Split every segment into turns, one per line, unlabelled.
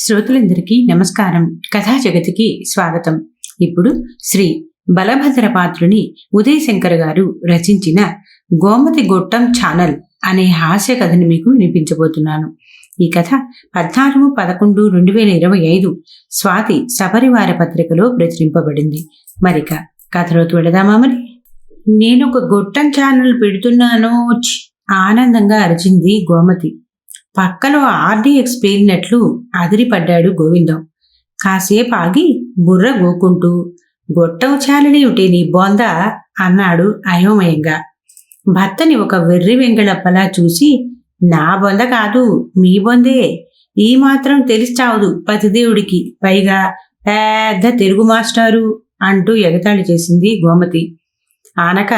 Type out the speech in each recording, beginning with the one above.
శ్రోతలందరికీ నమస్కారం. కథా జగతికి స్వాగతం. ఇప్పుడు శ్రీ బలభద్రపాత్రుని ఉదయశంకర్ గారు రచించిన గోమతి గొట్టం ఛానల్ అనే హాస్య కథని మీకు వినిపించబోతున్నాను. ఈ కథ 14/11/2025 స్వాతి సపరివార పత్రికలో ప్రచురింపబడింది. మరిక కథలోకి వెళదామా? మరి నేనొక గొట్టం ఛానల్ పెడుతున్నాను ఆనందంగా అరిచింది గోమతి. పక్కలో ఆర్డీఎక్స్ పేలినట్లు అదిరిపడ్డాడు గోవిందం. కాసేపు ఆగి బుర్ర గోకుంటూ, గొట్టం ఛానలేమిటి నీ బోంద అన్నాడు అయోమయంగా. భర్తని ఒక వెర్రి వెంగళప్పలా చూసి, నా బొంద కాదు మీ బొందే, ఈ మాత్రం తెలిసావదు పతిదేవుడికి, పైగా పెద్ద తెలుగు మాస్టారు అంటూ ఎగతాళి చేసింది గోమతి. ఆనక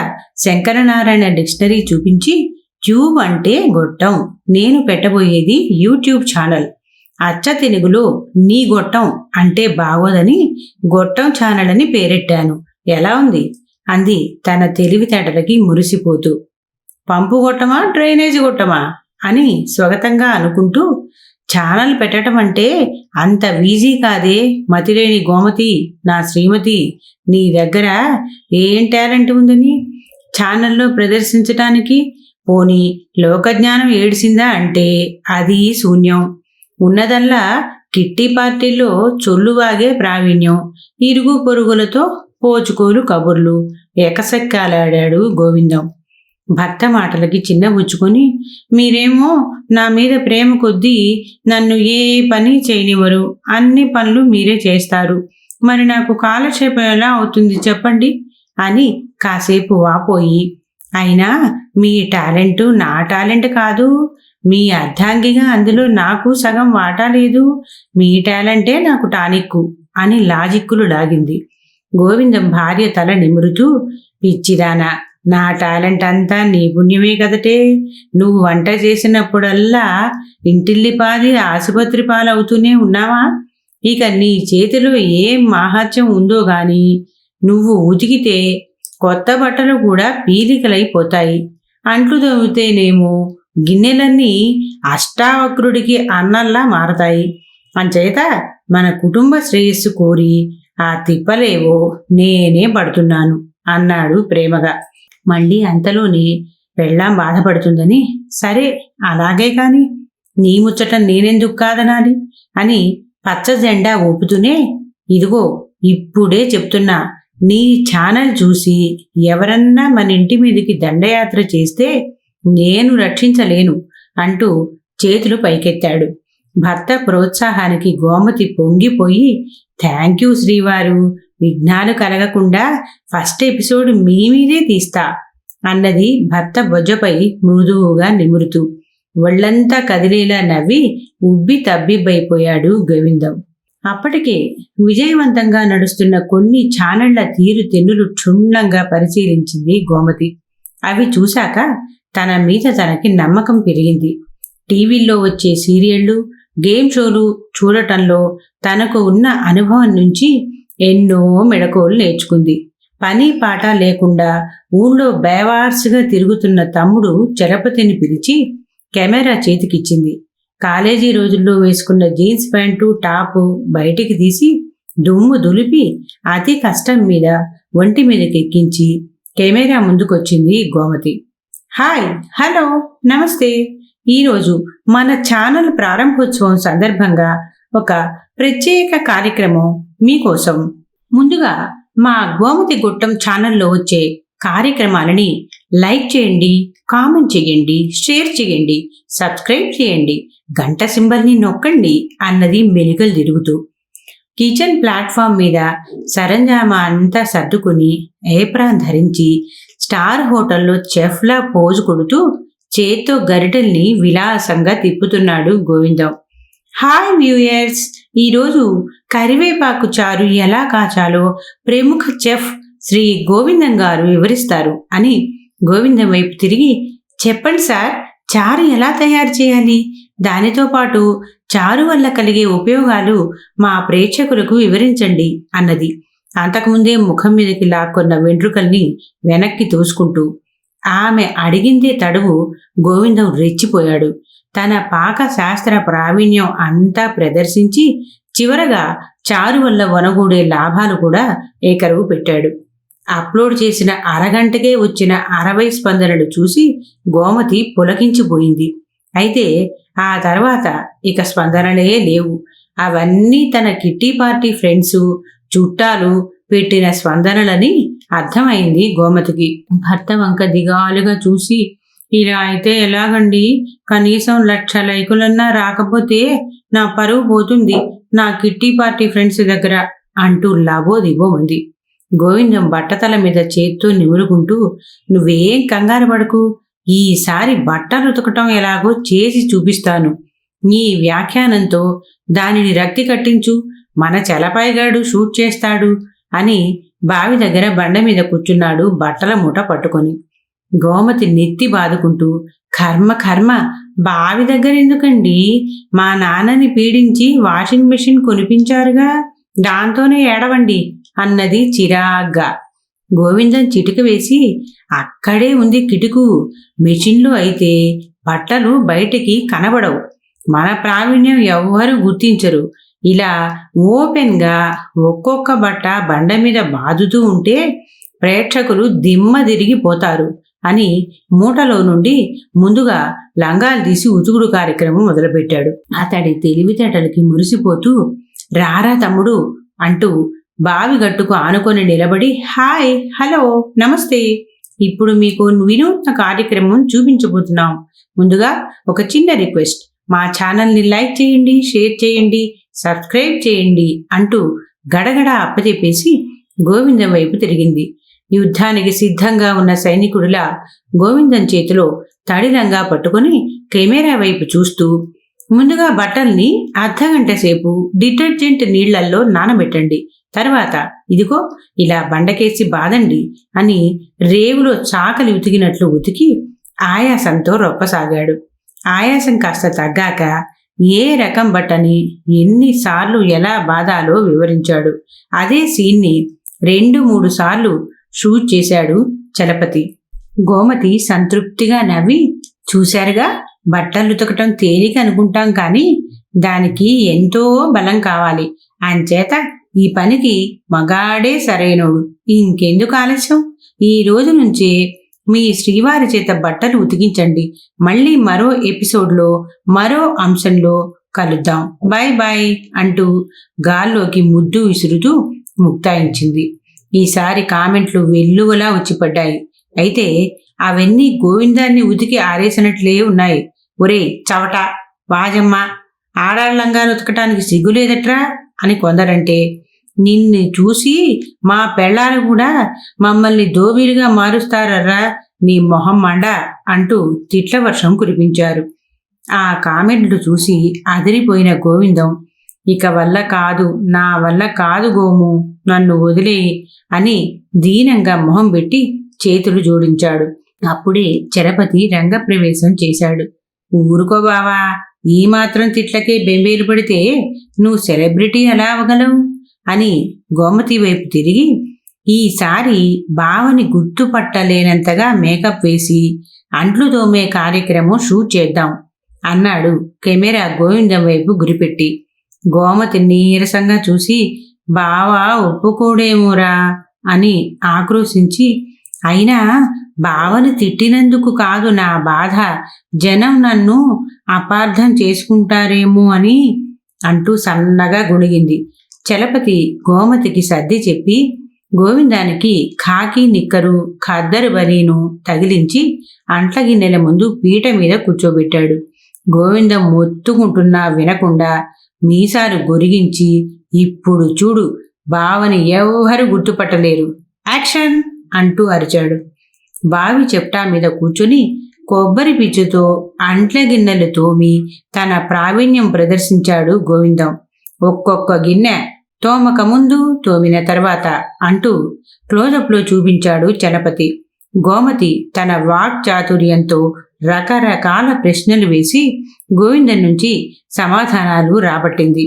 శంకరనారాయణ డిక్షనరీ చూపించి, ట్యూబ్ అంటే గొట్టం, నేను పెట్టబోయేది యూట్యూబ్ ఛానల్, అచ్చ తెలుగులో నీ గొట్టం అంటే బాగోదని గొట్టం ఛానల్ అని పేరెట్టాను, ఎలా ఉంది అంది తన తెలివితేటలకి మురిసిపోతూ. పంపు గొట్టమా డ్రైనేజీ గొట్టమా అని స్వగతంగా అనుకుంటూ, ఛానల్ పెట్టడం అంటే అంత ఈజీ కాదే మతిలేని గోమతి, నా శ్రీమతి, నీ దగ్గర ఏం టాలెంట్ ఉందని ఛానల్లో ప్రదర్శించటానికి? పోనీ లోకజ్ఞానం ఏడిసిందా అంటే అది శూన్యం. ఉన్నదల్లా కిట్టి పార్టీల్లో చొల్లువాగే ప్రావీణ్యం, ఇరుగు పొరుగులతో పోచుకోలు కబుర్లు ఎకసెక్కాలాడాడు గోవిందం. భర్త మాటలకి చిన్నబుచ్చుకొని, మీరేమో నా మీద ప్రేమ కొద్దీ నన్ను ఏ పని చేయనివ్వరు, అన్ని పనులు మీరే చేస్తారు, మరి నాకు కాలక్షేపం ఎలా అవుతుంది చెప్పండి అని కాసేపు వాపోయి, అయినా మీ టాలెంటు నా టాలెంట్ కాదు, మీ అర్ధాంగిగా అందులో నాకు సగం వాటా లేదు, మీ టాలెంటే నాకు టానిక్కు అని లాజిక్కులు లాగింది. గోవిందం భార్య తల నిమురుతూ, పిచ్చిదానా, నా టాలెంట్ అంతా నీ పుణ్యమే కదటే, నువ్వు వంట చేసినప్పుడల్లా ఇంటిల్లిపాది ఆసుపత్రి పాలవుతూనే ఉన్నావా? ఇక నీ చేతిలో ఏం మాహాత్యం ఉందో గాని, నువ్వు ఉతికితే కొత్త బట్టలు కూడా పీలికలైపోతాయి, అంట్లు తవ్వితేనేమో గిన్నెలన్నీ అష్టావక్రుడికి అన్నల్లా మారతాయి. అంచేత మన కుటుంబ శ్రేయస్సు కోరి ఆ తిప్పలేవో నేనే పడుతున్నాను అన్నాడు ప్రేమగా. మళ్ళీ అంతలోనే పెళ్ళాం బాధపడుతుందని, సరే అలాగే కాని, నీ ముచ్చట నేనెందుకు కాదనాలి అని పచ్చ జెండా ఊపుతూనే, ఇదిగో ఇప్పుడే చెప్తున్నా, నీ ఛానల్ చూసి ఎవరన్నా మన ఇంటి మీదకి దండయాత్ర చేస్తే నేను రక్షించలేను అంటూ చేతులు పైకెత్తాడు. భర్త ప్రోత్సాహానికి గోమతి పొంగిపోయి, థ్యాంక్ యూ శ్రీవారు, విఘ్నాలు కలగకుండా ఫస్ట్ ఎపిసోడ్ మీ మీదే తీస్తా అన్నది భర్త బొజ్జపై మృదువుగా నిమురుతూ. ఒళ్లంతా కదిలేలా నవ్వి ఉబ్బి తబ్బిబ్బైపోయాడు గోవిందం. అప్పటికే విజయవంతంగా నడుస్తున్న కొన్ని ఛానళ్ల తీరు తెన్నులు క్షుణ్ణంగా పరిశీలించింది గోమతి. అవి చూశాక తన మీద తనకి నమ్మకం పెరిగింది. టీవీల్లో వచ్చే సీరియళ్లు, గేమ్ షోలు చూడటంలో తనకు ఉన్న అనుభవం నుంచి ఎన్నో మెళకువలు నేర్చుకుంది. పని పాట లేకుండా ఊళ్ళో బేవార్స్గా తిరుగుతున్న తమ్ముడు చలపతిని పిలిచి కెమెరా చేతికిచ్చింది. కాలేజీ రోజుల్లో వేసుకున్న జీన్స్ ప్యాంటు టాపు బయటికి తీసి దుమ్ము దులిపి అతి కష్టం మీద ఒంటి మీదకి ఎక్కించి కెమెరా ముందుకొచ్చింది గోమతి. హాయ్, హలో, నమస్తే. ఈరోజు మన ఛానల్ ప్రారంభోత్సవం సందర్భంగా ఒక ప్రత్యేక కార్యక్రమం మీకోసం. ముందుగా మా గోమతి గొట్టం ఛానల్లో వచ్చే కార్యక్రమాలని లైక్ చేయండి, కామెంట్ చేయండి, షేర్ చేయండి, సబ్స్క్రైబ్ చేయండి, గంట సింబల్ని నొక్కండి అన్నది మెలికలు తిరుగుతూ. కిచెన్ ప్లాట్ఫామ్ మీద సరంజామా అంతా సర్దుకుని ఏప్రాన్ ధరించి స్టార్ హోటల్లో చెఫ్లా పోజు కొడుతూ చేత్తో గరిటెల్ని విలాసంగా తిప్పుతున్నాడు గోవిందం. హాయ్ వ్యూయర్స్, ఈరోజు కరివేపాకు చారు ఎలా కాచాలో ప్రముఖ చెఫ్ శ్రీ గోవిందం గారు వివరిస్తారు అని గోవిందం వైపు తిరిగి, చెప్పండి సార్, చారు ఎలా తయారు చేయాలి, దానితో పాటు చారు వల్ల కలిగే ఉపయోగాలు మా ప్రేక్షకులకు వివరించండి అన్నది. అంతకుముందే ముఖం మీదకి లాక్కున్న వెంట్రుకల్ని వెనక్కి తోసుకుంటూ. ఆమె అడిగిందే తడువు గోవిందం రెచ్చిపోయాడు. తన పాక శాస్త్ర ప్రావీణ్యం అంతా ప్రదర్శించి చివరగా చారు వల్ల వనగూడే లాభాలు కూడా ఏకరువు పెట్టాడు. అప్లోడ్ చేసిన అరగంటకే వచ్చిన 60 స్పందనలు చూసి గోమతి పులకించిపోయింది. అయితే ఆ తర్వాత ఇక స్పందనలే లేవు. అవన్నీ తన కిట్టి పార్టీ ఫ్రెండ్సు, చుట్టాలు పెట్టిన స్పందనలని అర్థమైంది గోమతికి. భర్త వంక దిగాలుగా చూసి, ఇలా అయితే ఎలాగండి? కనీసం 1,00,000 లైకులన్నా రాకపోతే నా పరువు పోతుంది నా కిట్టి పార్టీ ఫ్రెండ్స్ దగ్గర అంటూ లాబోదిబోమంది. గోవిందం బట్టతల మీద చేత్తో నిమురుకుంటూ, నువ్వేం కంగారు పడకు, ఈసారి బట్టలు ఉతకటం ఎలాగో చేసి చూపిస్తాను. నీ వ్యాఖ్యానంతో దానిని రక్తి కట్టించు, మన చలపాయిగాడు షూట్ చేస్తాడు అని బావి దగ్గర బండ మీద కూర్చున్నాడు బట్టల మూట పట్టుకొని. గోమతి నెత్తి బాదుకుంటూ, కర్మ కర్మ, బావి దగ్గర ఎందుకండి? మా నాన్నని పీడించి వాషింగ్ మెషిన్ కొనిపించారుగా, దాంతోనే ఏడవండి అన్నది చిరాగ్గా. గోవిందం చిటిక వేసి, అక్కడే ఉంది కిటుకు, మెషిన్లో అయితే బట్టలు బయటికి కనబడవు, మన ప్రావీణ్యం ఎవ్వరూ గుర్తించరు. ఇలా ఓపెన్గా ఒక్కొక్క బట్ట బండ మీద బాదుతూ ఉంటే ప్రేక్షకులు దిమ్మ తిరిగిపోతారు అని మూటలో నుండి ముందుగా లంగాలు తీసి ఉతుకుడు కార్యక్రమం మొదలుపెట్టాడు. అతడి తెలివితేటలకి మురిసిపోతూ, రారా తమ్ముడు అంటూ బావి గట్టుకు ఆనుకొని నిలబడి, హాయ్, హలో, నమస్తే, ఇప్పుడు మీకు వినూత్న కార్యక్రమం చూపించబోతున్నాం. ముందుగా ఒక చిన్న రిక్వెస్ట్, మా ఛానల్ని లైక్ చేయండి, షేర్ చేయండి, సబ్స్క్రైబ్ చేయండి అంటూ గడగడ అప్పచెప్పేసి గోవిందం వైపు తిరిగింది. యుద్ధానికి సిద్ధంగా ఉన్న సైనికుడిలా గోవిందం చేతిలో తడిలంగా పట్టుకుని కెమెరా వైపు చూస్తూ, ముందుగా బట్టల్ని అర్ధగంట సేపు డిటర్జెంట్ నీళ్లల్లో నానబెట్టండి, తర్వాత ఇదిగో ఇలా బండకేసి బాదండి అని రేవులో చాకలి ఉతికినట్లు ఉతికి ఆయాసంతో రొప్పసాగాడు. ఆయాసం కాస్త తగ్గాక ఏ రకం బట్టని ఎన్నిసార్లు ఎలా బాదాలో వివరించాడు. అదే సీన్ని 2-3 సార్లు షూట్ చేశాడు చలపతి. గోమతి సంతృప్తిగా నవ్వి, చూశారుగా, బట్టలు ఉతకటం తేలిక అనుకుంటాం కానీ దానికి ఎంతో బలం కావాలి, అంచేత ఈ పనికి మగాడే సరైనోడు. ఇంకెందుకు ఆలస్యం, ఈ రోజు నుంచే మీ శ్రీవారి చేత బట్టలు ఉతికించండి. మళ్ళీ మరో ఎపిసోడ్లో మరో అంశంలో కలుద్దాం, బాయ్ బాయ్ అంటూ గాల్లోకి ముద్దు విసురుతూ ముక్తాయించింది. ఈసారి కామెంట్లు వెల్లువలా వచ్చిపడ్డాయి. అయితే అవన్నీ గోవిందాన్ని ఉతికి ఆరేసినట్లే ఉన్నాయి. ఒరే చవట, వాజమ్మ, ఆడాళ్ళంగాలు ఉతకటానికి సిగ్గులేదట్రా అని కొందరంటే, నిన్ను చూసి మా పెళ్ళాలు కూడా మమ్మల్ని దోబీలుగా మారుస్తారర్రా, నీ మొహం మండ అంటూ తిట్ల వర్షం కురిపించారు. ఆ కామెంట్లు చూసి అదిరిపోయిన గోవిందం, ఇక వల్ల కాదు, నా వల్ల కాదు గోము, నన్ను వదిలే అని దీనంగా మొహం పెట్టి చేతులు జోడించాడు. అప్పుడే చలపతి రంగప్రవేశం చేశాడు. ఊరుకో బావా, ఈ మాత్రం తిట్లకే బెంబేలు పడితే నువ్వు సెలబ్రిటీ ఎలా అవగలవు అని గోమతి వైపు తిరిగి, ఈసారి బావని గుర్తుపట్టలేనంతగా మేకప్ వేసి అంట్లు తోమే కార్యక్రమం షూట్ చేద్దాం అన్నాడు కెమెరా గోవిందం వైపు గురిపెట్టి. గోమతి నీరసంగా చూసి, బావా ఒప్పుకోడేమోరా అని ఆక్రోశించి, అయినా బావని తిట్టినందుకు కాదు నా బాధ, జనం నన్ను అపార్థం చేసుకుంటారేమో అని అంటూ సన్నగా గుణిగింది. చలపతి గోమతికి సర్ది చెప్పి గోవిందానికి ఖాకీ నిక్కరు, ఖద్దరు బనీను తగిలించి అంట్ల గిన్నెల ముందు పీట మీద కూర్చోబెట్టాడు. గోవిందం మొత్తుకుంటున్నా వినకుండా మీసాలు గొరిగించి, ఇప్పుడు చూడు, బావని ఎవ్వరూ గుర్తుపట్టలేరు, యాక్షన్ అంటూ అరిచాడు. బావి చెప్టా మీద కూర్చుని కొబ్బరి పిచ్చుతో అంట్ల గిన్నెలు తోమి తన ప్రావీణ్యం ప్రదర్శించాడు గోవిందం. ఒక్కొక్క గిన్నె తోమక ముందు, తోమిన తర్వాత అంటూ క్లోజప్లో చూపించాడు చలపతి. గోమతి తన వాక్ చాతుర్యంతో రకరకాల ప్రశ్నలు వేసి గోవిందం నుంచి సమాధానాలు రాబట్టింది.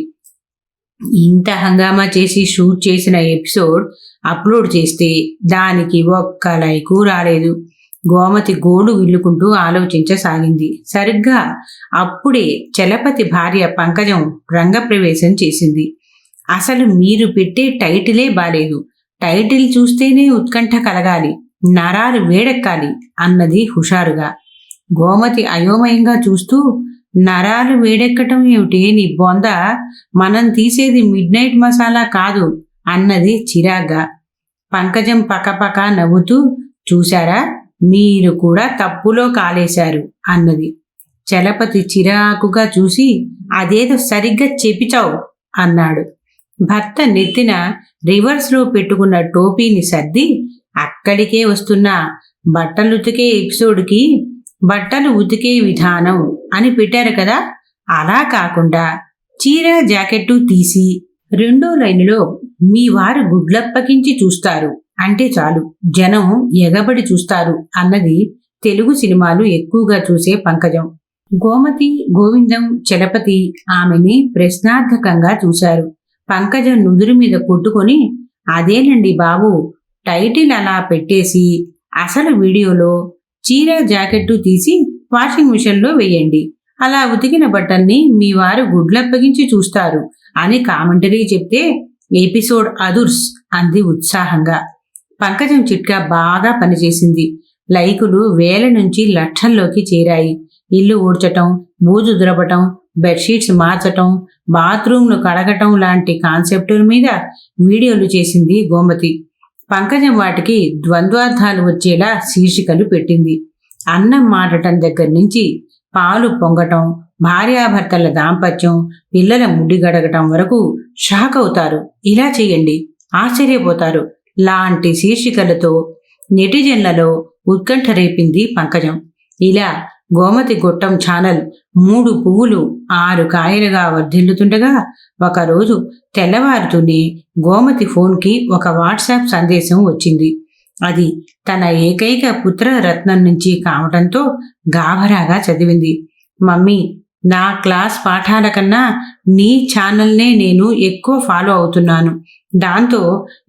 ఇంత హంగామా చేసి షూట్ చేసిన ఎపిసోడ్ అప్లోడ్ చేస్తే దానికి ఒక్క లైకు రాలేదు. గోమతి గోడు విల్లుకుంటూ ఆలోచించసాగింది. సరిగ్గా అప్పుడే చలపతి భార్య పంకజం రంగప్రవేశం చేసింది. అసలు మీరు పెట్టే టైటిలే బాలేదు. టైటిల్ చూస్తేనే ఉత్కంఠ కలగాలి, నరాలు వేడెక్కాలి అన్నది హుషారుగా. గోమతి అయోమయంగా చూస్తూ, నరాలు వేడెక్కటం ఏమిటి నీ బొంద, మనం తీసేది మిడ్ నైట్ మసాలా కాదు అన్నది చిరాగ్గా. పంకజం పకపక నవ్వుతూ, చూశారా, మీరు కూడా తప్పులో కాలేశారు అన్నది. చలపతి చిరాకుగా చూసి, అదేదో సరిగ్గా చెప్పిచావు అన్నాడు. భర్త నెత్తిన రివర్స్లో పెట్టుకున్న టోపీని సర్ది, అక్కడికే వస్తున్నా, బట్టలు ఉతికే ఎపిసోడ్కి బట్టలు ఉతికే విధానం అని పెట్టారు కదా, అలా కాకుండా చీర జాకెట్టు తీసి రెండో లైనులో మీ వారు గుడ్లప్పగించి చూస్తారు అంటే చాలు, జనం ఎగబడి చూస్తారు అన్నది తెలుగు సినిమాలు ఎక్కువగా చూసే పంకజం. గోమతి, గోవిందం, చలపతి ఆమెని ప్రశ్నార్థకంగా చూశారు. పంకజం నుదురు మీద కొట్టుకొని, అదేనండి బాబు, టైటిల్ అలా పెట్టేసి అసలు వీడియోలో చీర జాకెట్టు తీసి వాషింగ్ మిషన్లో వేయండి, అలా ఉతికిన బట్టల్ని మీ వారు గుడ్లప్పగించి చూస్తారు అని కామెంటరీ చెప్తే ఎపిసోడ్ అదుర్స్ అంది ఉత్సాహంగా. పంకజం చిట్కా బాగా పనిచేసింది. లైకులు వేల నుంచి లక్షల్లోకి చేరాయి. ఇల్లు ఊడ్చటం, బూజు దురపటం, బెడ్షీట్స్ మార్చటం, బాత్రూంలు కడగటం లాంటి కాన్సెప్టుల మీద వీడియోలు చేసింది గోమతి. పంకజం వాటికి ద్వంద్వార్థాలు వచ్చేలా శీర్షికలు పెట్టింది. అన్నం మాడటం దగ్గర నుంచి పాలు పొంగటం, భార్యాభర్తల దాంపత్యం, పిల్లల ముడి గడగటం వరకు షాక్ అవుతారు, ఇలా చేయండి, ఆశ్చర్యపోతారు లాంటి శీర్షికలతో నెటిజన్లలో ఉత్కంఠ రేపింది పంకజం. ఇలా గోమతి గొట్టం ఛానల్ 3 పువ్వులు 6 కాయలుగా వర్ధిల్లుతుండగా, ఒకరోజు తెల్లవారుతూనే గోమతి ఫోన్కి ఒక వాట్సాప్ సందేశం వచ్చింది. అది తన ఏకైక పుత్రరత్నం నుంచి కావటంతో గాభరాగా చదివింది. మమ్మీ, నా క్లాస్ పాఠాల కన్నా నీ ఛానల్నే నేను ఎక్కువ ఫాలో అవుతున్నాను. దాంతో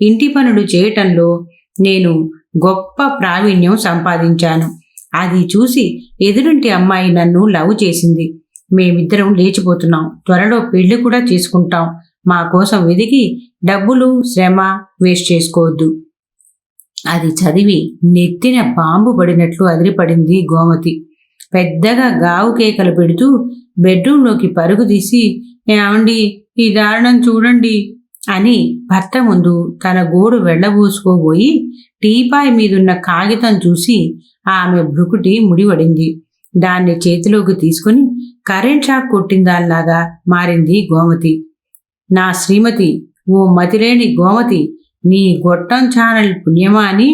ఇంటి పనులు చేయటంలో నేను గొప్ప ప్రావీణ్యం సంపాదించాను. అది చూసి ఎదురింటి అమ్మాయి నన్ను లవ్ చేసింది. మేమిద్దరం లేచిపోతున్నాం. త్వరలో పెళ్లి కూడా చేసుకుంటాం. మా కోసం వెదికి డబ్బులు, శ్రమ వేస్ట్ చేసుకోవద్దు. అది చదివి నెత్తిన బాంబు పడినట్లు అదిరిపడింది గోమతి. పెద్దగా గావు కేకలు పెడుతూ బెడ్రూంలోకి పరుగు తీసి, ఏమండి, ఈ దారుణం చూడండి అని భర్త ముందు తన గోడు వెళ్లబోసుకోబోయి టీపాయ్ మీదున్న కాగితం చూసి ఆమె భ్రుకుటి ముడివడింది. దాన్ని చేతిలోకి తీసుకుని కరెంట్ షాక్ కొట్టిందాల్లాగా మారింది గోమతి. నా శ్రీమతి, ఓ మతిలేని గోమతి, నీ గొట్టం ఛానల్ పుణ్యమా అని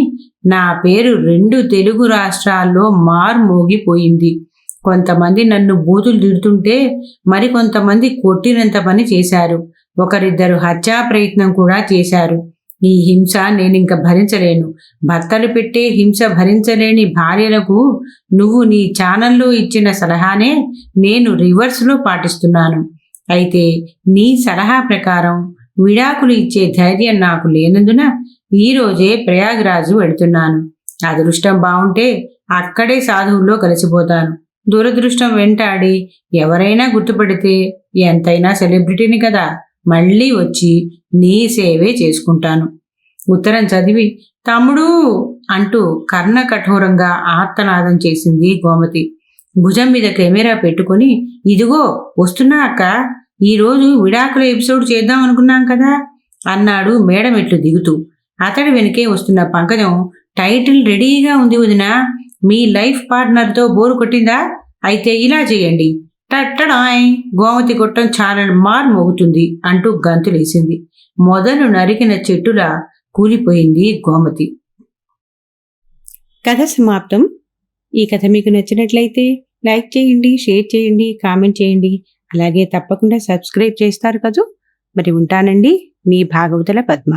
నా పేరు 2 తెలుగు రాష్ట్రాల్లో మార్మోగిపోయింది. కొంతమంది నన్ను బూతులు తిడుతుంటే మరికొంతమంది కొట్టినంత పని చేశారు. ఒకరిద్దరు హత్యా ప్రయత్నం కూడా చేశారు. ఈ హింస నేనింక భరించలేను. భర్తలు పెట్టే హింస భరించలేని భార్యలకు నువ్వు నీ ఛానల్లో ఇచ్చిన సలహానే నేను రివర్స్లో పాటిస్తున్నాను. అయితే నీ సలహా ప్రకారం విడాకులు ఇచ్చే ధైర్యం నాకు లేనందున ఈరోజే ప్రయాగ్రాజు వెళుతున్నాను. అదృష్టం బాగుంటే అక్కడే సాధువుల్లో కలిసిపోతాను. దురదృష్టం వెంటాడి ఎవరైనా గుర్తుపడితే ఎంతైనా సెలబ్రిటీని కదా, మళ్ళీ వచ్చి నీ సేవే చేసుకుంటాను. ఉత్తరం చదివి తమ్ముడు అంటూ కర్ణ కఠోరంగా ఆర్తనాదం చేసింది గోమతి. భుజం మీద కెమెరా పెట్టుకుని, ఇదిగో వస్తున్నా అక్క, ఈరోజు విడాకుల ఎపిసోడ్ చేద్దాం అనుకున్నాం కదా అన్నాడు మేడమెట్లు దిగుతూ. అతడి వెనుకే వస్తున్న పంకజం, టైటిల్ రెడీగా ఉంది వదినా, మీ లైఫ్ పార్ట్నర్తో బోరు కొట్టిందా? అయితే ఇలా చేయండి, టట్టడాయ్, గోమతి గొట్టం ఛానల్ మోగుతుంది అంటూ గంతులేసింది. మొదలు నరికిన చెట్టులా కూలిపోయింది గోమతి. కథ సమాప్తం. ఈ కథ మీకు నచ్చినట్లయితే లైక్ చేయండి, షేర్ చేయండి, కామెంట్ చేయండి. అలాగే తప్పకుండా సబ్స్క్రైబ్ చేస్తారు కదూ. మరి ఉంటానండి, మీ భాగవతుల పద్మ.